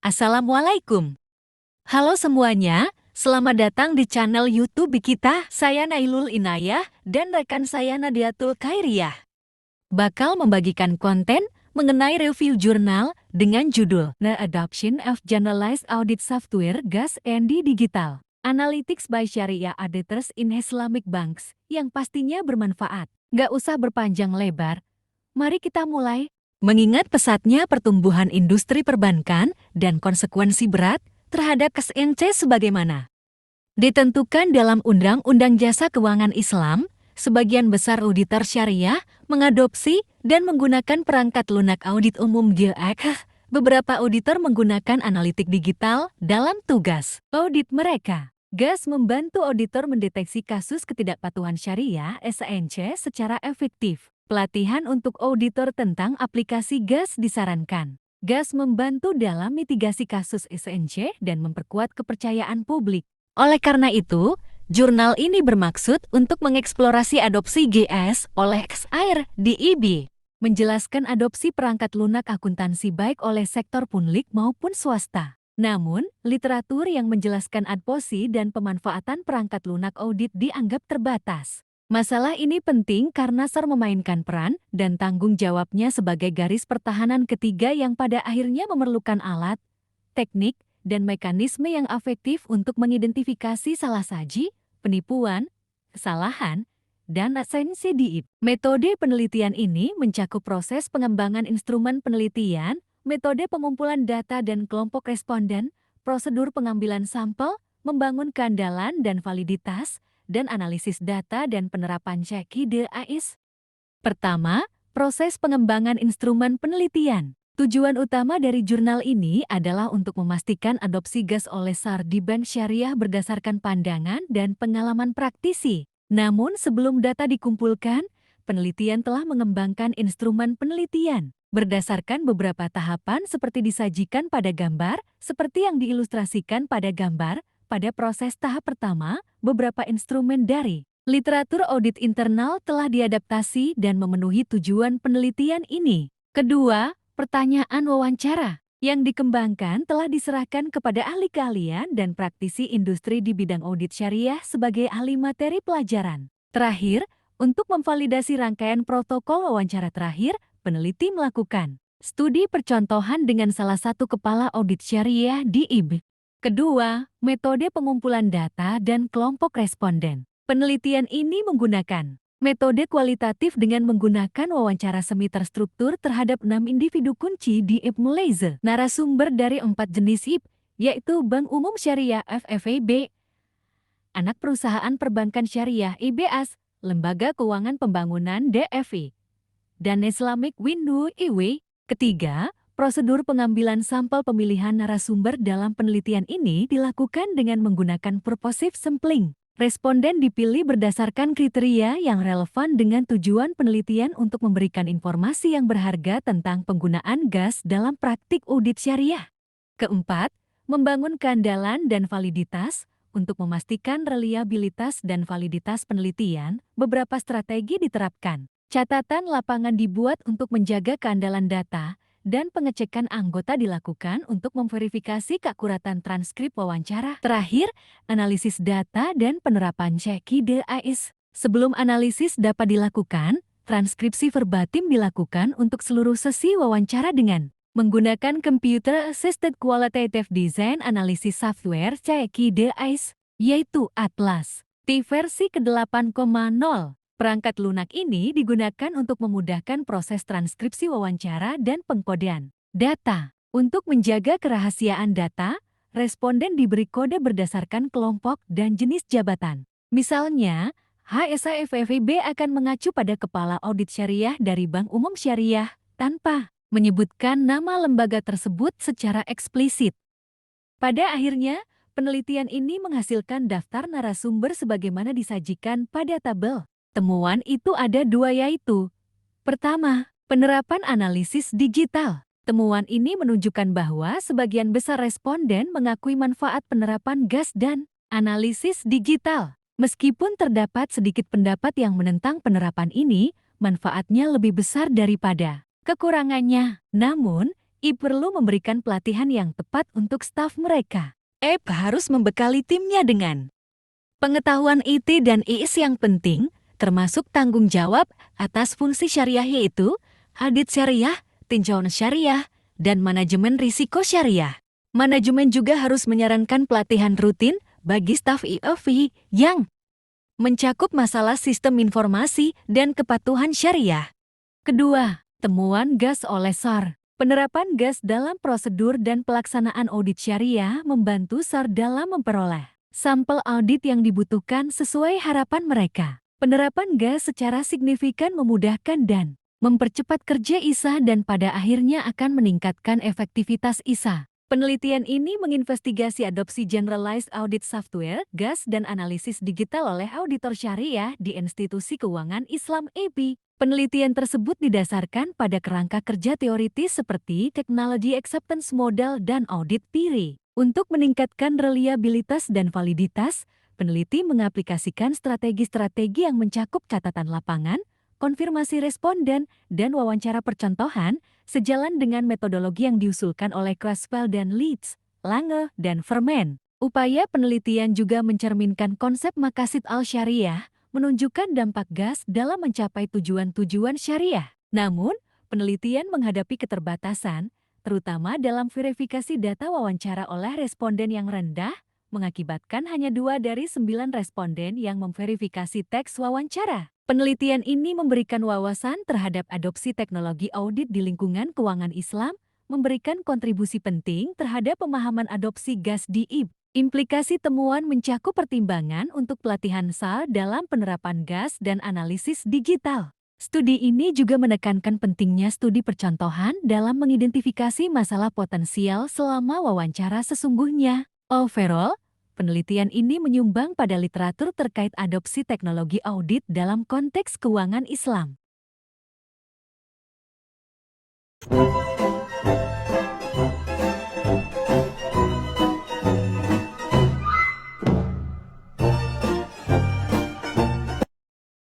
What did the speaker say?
Assalamualaikum. Halo semuanya, selamat datang di channel YouTube kita. Saya Nailul Inayah dan rekan saya Nadiatul Khairiyah. Bakal membagikan konten mengenai review jurnal dengan judul The Adoption of Generalized Audit Software GAS ND Digital Analytics by Sharia Auditors in Islamic Banks yang pastinya bermanfaat. Gak usah berpanjang lebar, mari kita mulai. Mengingat pesatnya pertumbuhan industri perbankan dan konsekuensi berat terhadap KSNC sebagaimana ditentukan dalam Undang-Undang Jasa Keuangan Islam, sebagian besar auditor syariah mengadopsi dan menggunakan perangkat lunak audit umum GAC. Beberapa auditor menggunakan analitik digital dalam tugas audit mereka. GAS membantu auditor mendeteksi kasus ketidakpatuhan syariah (SNC) secara efektif. Pelatihan untuk auditor tentang aplikasi GAS disarankan. GAS membantu dalam mitigasi kasus SNC dan memperkuat kepercayaan publik. Oleh karena itu, jurnal ini bermaksud untuk mengeksplorasi adopsi GAS oleh XAIR di IB, menjelaskan adopsi perangkat lunak akuntansi baik oleh sektor publik maupun swasta. Namun, literatur yang menjelaskan adopsi dan pemanfaatan perangkat lunak audit dianggap terbatas. Masalah ini penting karena SAR memainkan peran dan tanggung jawabnya sebagai garis pertahanan ketiga yang pada akhirnya memerlukan alat, teknik, dan mekanisme yang efektif untuk mengidentifikasi salah saji, penipuan, kesalahan, dan esensi DIP. Metode penelitian ini mencakup proses pengembangan instrumen penelitian, metode pengumpulan data dan kelompok responden, prosedur pengambilan sampel, membangun keandalan dan validitas, dan analisis data dan penerapan CKIDAIS. Pertama, proses pengembangan instrumen penelitian. Tujuan utama dari jurnal ini adalah untuk memastikan adopsi GAS oleh SAR di bank syariah berdasarkan pandangan dan pengalaman praktisi. Namun sebelum data dikumpulkan, penelitian telah mengembangkan instrumen penelitian berdasarkan beberapa tahapan seperti disajikan pada gambar, seperti yang diilustrasikan pada gambar. Pada proses tahap pertama, beberapa instrumen dari literatur audit internal telah diadaptasi dan memenuhi tujuan penelitian ini. Kedua, pertanyaan wawancara yang dikembangkan telah diserahkan kepada ahli keahlian dan praktisi industri di bidang audit syariah sebagai ahli materi pelajaran. Terakhir, untuk memvalidasi rangkaian protokol wawancara terakhir, peneliti melakukan studi percontohan dengan salah satu kepala audit syariah di IB. Kedua, metode pengumpulan data dan kelompok responden. Penelitian ini menggunakan metode kualitatif dengan menggunakan wawancara semi terstruktur terhadap 6 individu kunci di IB Malaysia. Narasumber dari 4 jenis IB, yaitu Bank Umum Syariah FFEB, Anak Perusahaan Perbankan Syariah IBAS, Lembaga Keuangan Pembangunan DFI, dan Islamic Window IW. Ketiga, prosedur pengambilan sampel pemilihan narasumber dalam penelitian ini dilakukan dengan menggunakan purposive sampling. Responden dipilih berdasarkan kriteria yang relevan dengan tujuan penelitian untuk memberikan informasi yang berharga tentang penggunaan GAS dalam praktik audit syariah. Keempat, membangun keandalan dan validitas. Untuk memastikan reliabilitas dan validitas penelitian, beberapa strategi diterapkan. Catatan lapangan dibuat untuk menjaga keandalan data, dan pengecekan anggota dilakukan untuk memverifikasi keakuratan transkrip wawancara. Terakhir, analisis data dan penerapan CKIDAIS. Sebelum analisis dapat dilakukan, transkripsi verbatim dilakukan untuk seluruh sesi wawancara dengan menggunakan Computer Assisted Qualitative Design Analysis Software CKIDAIS, yaitu Atlas T versi ke-8.0. Perangkat lunak ini digunakan untuk memudahkan proses transkripsi wawancara dan pengkodean data. Untuk menjaga kerahasiaan data, responden diberi kode berdasarkan kelompok dan jenis jabatan. Misalnya, HSAFFIB akan mengacu pada kepala audit syariah dari Bank Umum Syariah tanpa menyebutkan nama lembaga tersebut secara eksplisit. Pada akhirnya, penelitian ini menghasilkan daftar narasumber sebagaimana disajikan pada tabel. Temuan itu ada 2 yaitu, pertama, penerapan analisis digital. Temuan ini menunjukkan bahwa sebagian besar responden mengakui manfaat penerapan GAS dan analisis digital. Meskipun terdapat sedikit pendapat yang menentang penerapan ini, manfaatnya lebih besar daripada kekurangannya. Namun, I perlu memberikan pelatihan yang tepat untuk staf mereka. E harus membekali timnya dengan pengetahuan IT dan IS yang penting, termasuk tanggung jawab atas fungsi syariah yaitu audit syariah, tinjauan syariah, dan manajemen risiko syariah. Manajemen juga harus menyarankan pelatihan rutin bagi staf IOV yang mencakup masalah sistem informasi dan kepatuhan syariah. Kedua, temuan GAS oleh SAR. Penerapan GAS dalam prosedur dan pelaksanaan audit syariah membantu SAR dalam memperoleh sampel audit yang dibutuhkan sesuai harapan mereka. Penerapan GAS secara signifikan memudahkan dan mempercepat kerja ISA dan pada akhirnya akan meningkatkan efektivitas ISA. Penelitian ini menginvestigasi adopsi Generalized Audit Software, GAS, dan analisis digital oleh auditor syariah di Institusi Keuangan Islam (EBI). Penelitian tersebut didasarkan pada kerangka kerja teoritis seperti Technology Acceptance Model dan Audit Theory. Untuk meningkatkan reliabilitas dan validitas, peneliti mengaplikasikan strategi-strategi yang mencakup catatan lapangan, konfirmasi responden, dan wawancara percontohan sejalan dengan metodologi yang diusulkan oleh Creswell dan Leeds, Lange, dan Vermen. Upaya penelitian juga mencerminkan konsep maqasid al-syariah, menunjukkan dampak GAS dalam mencapai tujuan-tujuan syariah. Namun, penelitian menghadapi keterbatasan, terutama dalam verifikasi data wawancara oleh responden yang rendah, mengakibatkan hanya 2 dari 9 responden yang memverifikasi teks wawancara. Penelitian ini memberikan wawasan terhadap adopsi teknologi audit di lingkungan keuangan Islam, memberikan kontribusi penting terhadap pemahaman adopsi GAS di IB. Implikasi temuan mencakup pertimbangan untuk pelatihan SAR dalam penerapan GAS dan analisis digital. Studi ini juga menekankan pentingnya studi percontohan dalam mengidentifikasi masalah potensial selama wawancara sesungguhnya. Overall, penelitian ini menyumbang pada literatur terkait adopsi teknologi audit dalam konteks keuangan Islam.